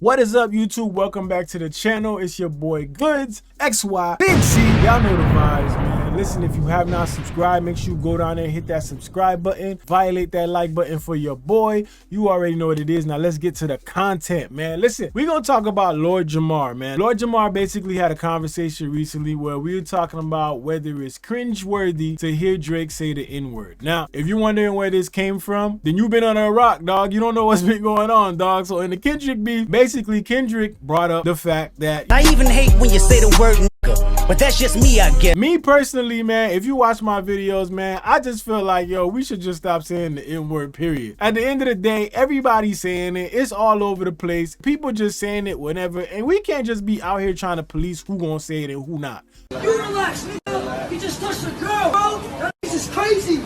What is up, YouTube? Welcome back to the channel. It's your boy Goods XY Big C. Y'all know the vibes, man. Listen, if you have not subscribed, make sure you go down there and hit that subscribe button. Violate that like button for your boy. You already know what it is. Now let's get to the content, man. Listen, we're gonna talk about Lord Jamar, man. Lord Jamar basically had a conversation recently where we were talking about whether it's cringe-worthy to hear Drake say the N-word. Now, if you're wondering where this came from, then you've been under a rock, dog. You don't know what's been going on, dog. So in the Kendrick beef, basically Kendrick brought up the fact that I even hate when you say the word nigga, but that's just me, I guess. Me personally, man, if you watch my videos, man, I just feel like, yo, we should just stop saying the N-word, period. At the end of the day, everybody's saying it. It's all over the place. People just saying it whenever, and we can't just be out here trying to police who gonna say it and who not. You relax, nigga. You just touched a girl, bro. That is crazy.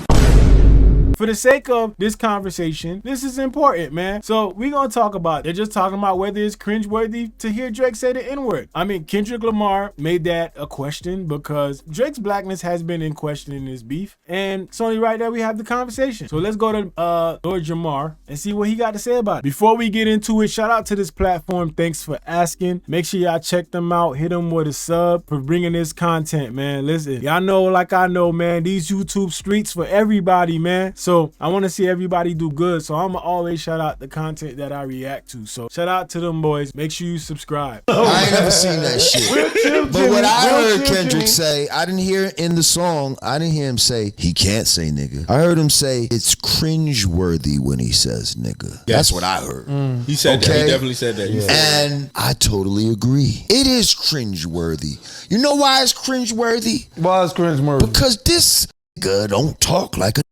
For the sake of this conversation, this is important, man. So we're gonna talk about, they're just talking about whether it's cringeworthy to hear Drake say the N-word. I mean, Kendrick Lamar made that a question because Drake's blackness has been in question in this beef, and it's only right that we have the conversation. So let's go to Lord Jamar and see what he got to say about it. Before we get into it, shout out to this platform. Thanks for asking. Make sure y'all check them out. Hit them with a sub for bringing this content, man. Listen, y'all know, like I know, man, these YouTube streets for everybody, man. So I want to see everybody do good. So I'm going to always shout out the content that I react to. So shout out to them boys. Make sure you subscribe. I ain't never seen that shit. But what I heard Kendrick say, I didn't hear it in the song. I didn't hear him say, he can't say nigga. I heard him say, it's cringe-worthy when he says nigga. Yes. That's what I heard. He said that. He definitely said that. Yeah. And I totally agree. It is cringe-worthy. You know why it's cringe-worthy? Why is cringe-worthy? Because this nigga don't talk like a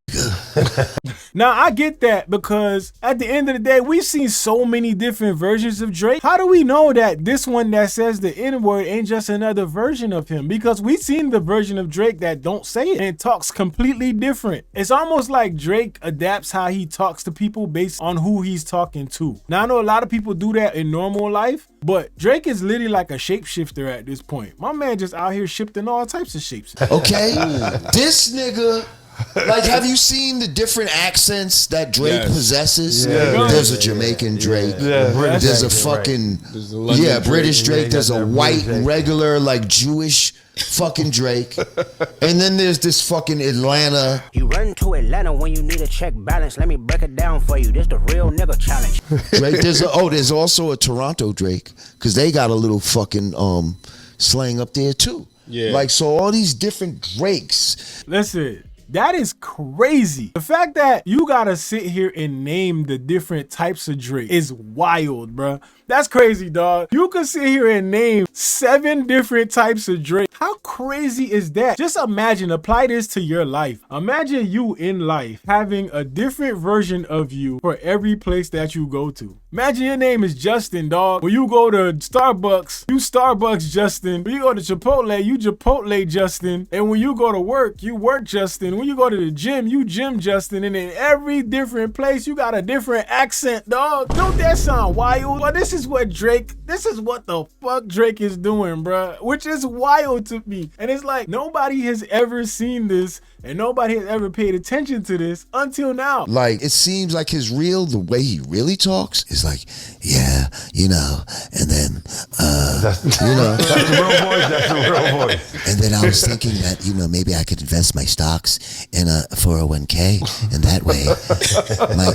Now I get that, because at the end of the day, we've seen so many different versions of Drake. How do we know that this one that says the N-word ain't just another version of him? Because we've seen the version of Drake that don't say it and talks completely different. It's almost like Drake adapts how he talks to people based on who he's talking to. Now I know a lot of people do that in normal life, but Drake is literally like a shapeshifter at this point. My man just out here shifting all types of shapes. Okay, this nigga. Like, have you seen the different accents that Drake possesses? Yeah. There's a Jamaican Drake. There's a fucking British Drake. There's a white regular like Jewish fucking Drake. And then there's this fucking Atlanta. You run to Atlanta when you need a check balance. Let me break it down for you. This the real nigga challenge. Drake. There's also a Toronto Drake, because they got a little fucking slang up there too. Yeah. Like, so all these different Drakes. Listen. That is crazy. The fact that you gotta sit here and name the different types of Drake is wild, bruh. That's crazy, dog. You can sit here and name 7 different types of Drake. How crazy is that? Just imagine, apply this to your life. Imagine you in life having a different version of you for every place that you go to. Imagine your name is Justin, dog. When you go to Starbucks, you Starbucks Justin. When you go to Chipotle, you Chipotle Justin. And when you go to work, you work Justin. When you go to the gym, you Jim Justin. And in every different place, you got a different accent, dog. Don't that sound wild? Well, this is what the fuck Drake is doing, bruh. Which is wild to me. And it's like, nobody has ever seen this and nobody has ever paid attention to this until now. Like, it seems like the way he really talks is like, yeah, you know, and then, you know. That's the real voice, that's the real voice. And then I was thinking that, you know, maybe I could invest my stocks in a 401k, and that way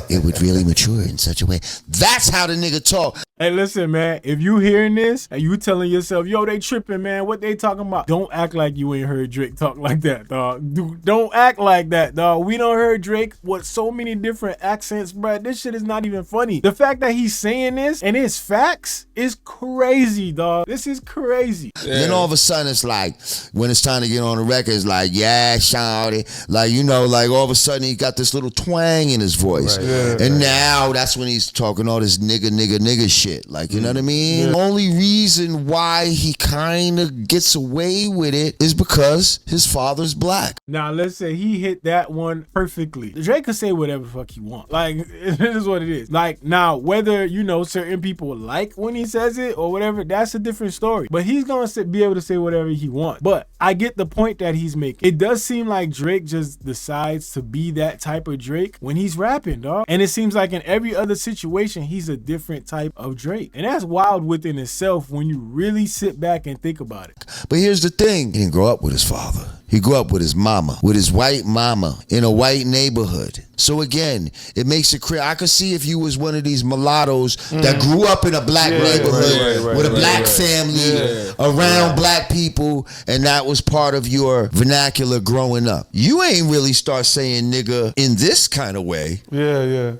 it would really mature in such a way. That's how the nigga talk. Hey, listen, man, if you hearing this and you telling yourself, yo, they tripping, man, what they talking about? Don't act like you ain't heard Drake talk like that, dog. Don't act like that, dog. We done heard Drake with so many different accents, bruh. This shit is not even funny. The fact that he's saying this and it's facts is crazy, dog. This is crazy. Yeah. Then all of a sudden it's like, when it's time to get on the record, it's like, yeah, shawty. Like, you know, like all of a sudden he got this little twang in his voice. Right. And now that's when he's talking all this nigga shit. Like, you know what I mean? The only reason why he kind of gets away with it is because his father's black. Now, let's say he hit that one perfectly. Drake could say whatever the fuck he wants. Like, it is what it is. Like, now, whether, you know, certain people like when he says it or whatever, that's a different story. But he's going to be able to say whatever he wants. But I get the point that he's making. It does seem like Drake just decides to be that type of Drake when he's rapping, dog. And it seems like in every other situation, he's a different type of of Drake. And that's wild within itself when you really sit back and think about it. But here's the thing. He didn't grow up with his father. He grew up with his mama, with his white mama in a white neighborhood. So again, it makes it clear. I could see if you was one of these mulattoes that grew up in a black neighborhood with a black family around black people, and that was part of your vernacular growing up. You ain't really start saying nigga in this kind of way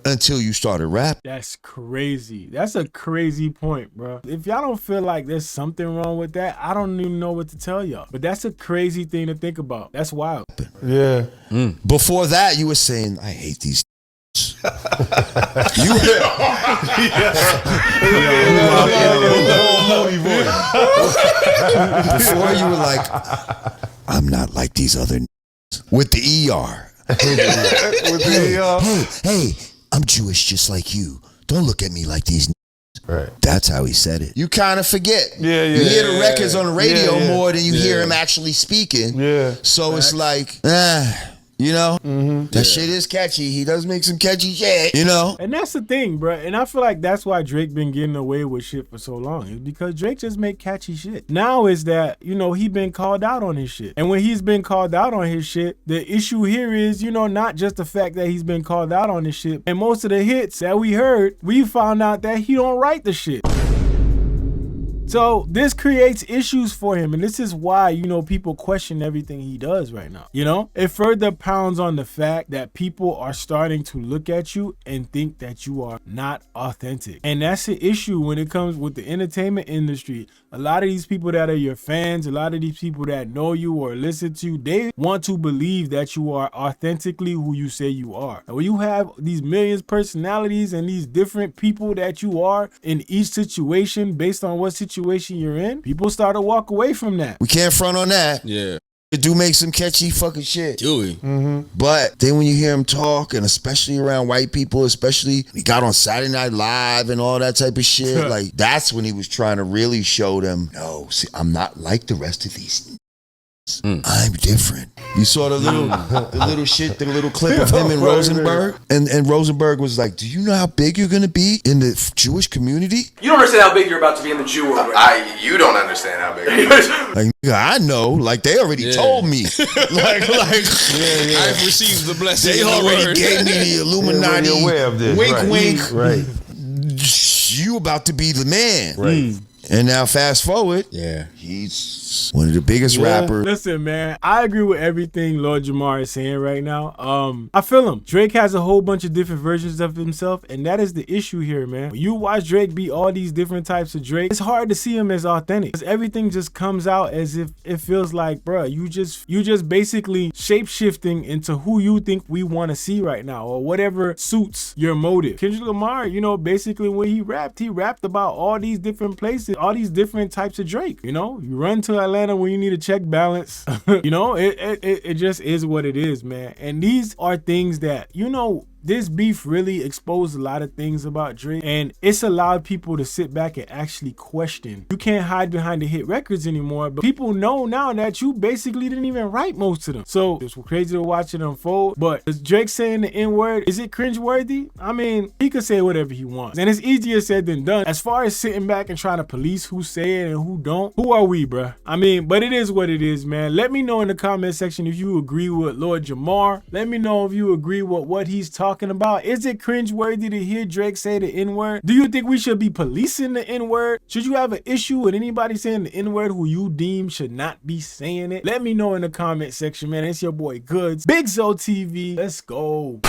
until you started rapping. That's crazy. That's a crazy point, bro. If y'all don't feel like there's something wrong with that, I don't even know what to tell y'all. But that's a crazy thing to think about. That's wild. Yeah. Before that, you were saying, I hate these. Before you were like, I'm not like these other with the ER. Hey, I'm Jewish just like you. Don't look at me like these. Right. That's how he said it. You kind of forget. You hear the records on the radio more than you hear him actually speaking. So it's like, you know, that shit is catchy. He does make some catchy shit, you know. And that's the thing, bro. And I feel like that's why Drake been getting away with shit for so long. It's because Drake just make catchy shit. Now is that, you know, he been called out on his shit. And when he's been called out on his shit, the issue here is, you know, not just the fact that he's been called out on his shit. And most of the hits that we heard, we found out that he don't write the shit. So this creates issues for him, and this is why, you know, people question everything he does right now. You know, it further pounds on the fact that people are starting to look at you and think that you are not authentic. And that's the issue when it comes with the entertainment industry. A lot of these people that are your fans, a lot of these people that know you or listen to you, they want to believe that you are authentically who you say you are. And when you have these millions of personalities and these different people that you are in each situation based on what situation you're in, people start to walk away from that. We can't front on that. Yeah. It do make some catchy fucking shit. Do we? But then when you hear him talk, and especially around white people, especially he got on Saturday Night Live and all that type of shit, like that's when he was trying to really show them, no, see, I'm not like the rest of these. I'm different. You saw the little shit, the little clip of him and Rosenberg, and Rosenberg was like, "Do you know how big you're gonna be in the Jewish community?" You don't understand how big you're about to be in the Jew world. You don't understand how big. Like, nigga, I know. Like they already told me. like I've received the blessing. They in the already word. gave me the Illuminati. Aware of this. Wink, wink. Right. You about to be the man. Right. And now fast forward. Yeah. He's one of the biggest rappers. Listen, man, I agree with everything Lord Jamar is saying right now. I feel him. Drake has a whole bunch of different versions of himself, and that is the issue here, man. When you watch Drake be all these different types of Drake, it's hard to see him as authentic, because everything just comes out as if it feels like, bruh, you just basically shape-shifting into who you think we want to see right now, or whatever suits your motive. Kendrick Lamar, you know, basically when he rapped about all these different places, all these different types of Drake, you know? You run to Atlanta when you need a check balance. You know, it just is what it is, man. And these are things that, you know, this beef really exposed a lot of things about Drake, and it's allowed people to sit back and actually question. You can't hide behind the hit records anymore, but people know now that you basically didn't even write most of them. So it's crazy to watch it unfold, but is Drake saying the N-word, is it cringeworthy? I mean, he could say whatever he wants, and it's easier said than done. As far as sitting back and trying to police who say it and who don't, who are we, bruh? I mean, but it is what it is, man. Let me know in the comment section if you agree with Lord Jamar. Let me know if you agree with what he's talking about. Is it cringeworthy to hear Drake say the N-word? Do you think we should be policing the N-word? Should you have an issue with anybody saying the N-word who you deem should not be saying it? Let me know in the comment section, man. It's your boy Goods, BigZoeTV. Let's go.